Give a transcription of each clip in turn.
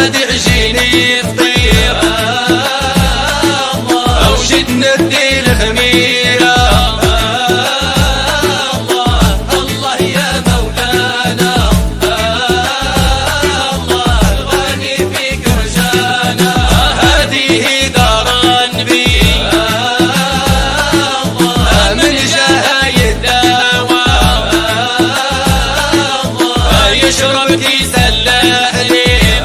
هادي عجيني فطير او جد ندي الخميره. الله يا مولانا الله الغني فيك رجانا. هذه دار النبي من جاها يداوى يشرب كيس اللهليب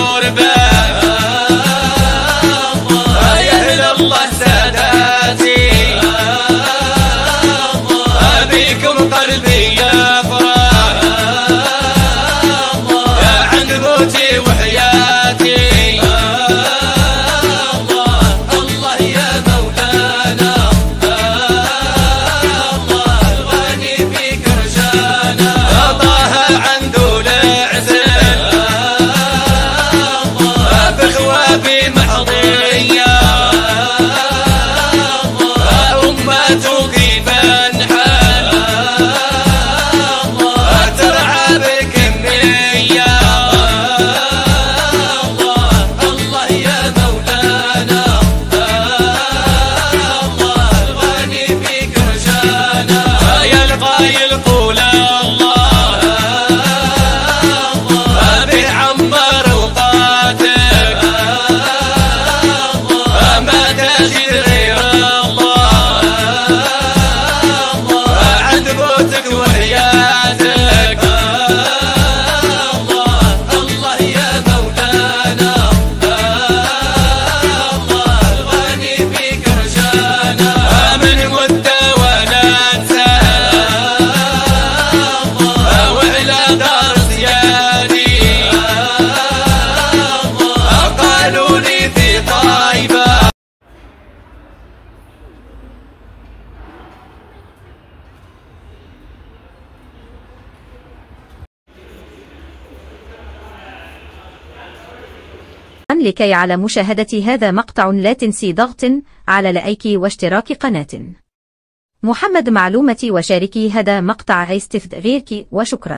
الغربة. يا أهل الله ساداتي بكم قلبي يفرح يا عنبوتي وحياتي. الله يا مولانا الله الغني فيك رجانا. طه عنده العزل بخوابي محضية أمته كيف انحل ترعى بكمية. الله يا مولانا الله الغني فيك رجانا. يا القايل قول الله بعمر وقاتل ما تجي غير الله عنبوتك وحياتك. الله يا مولانا الله الغني فيك رجانا. من مدة وننسى وعلى دار زيادي قالوا لي في طايبة. لكي على مشاهدة هذا مقطع لا تنسي ضغط على لايك واشتراك قناة محمد معلومة وشاركي هذا مقطع استفد غيرك وشكرا.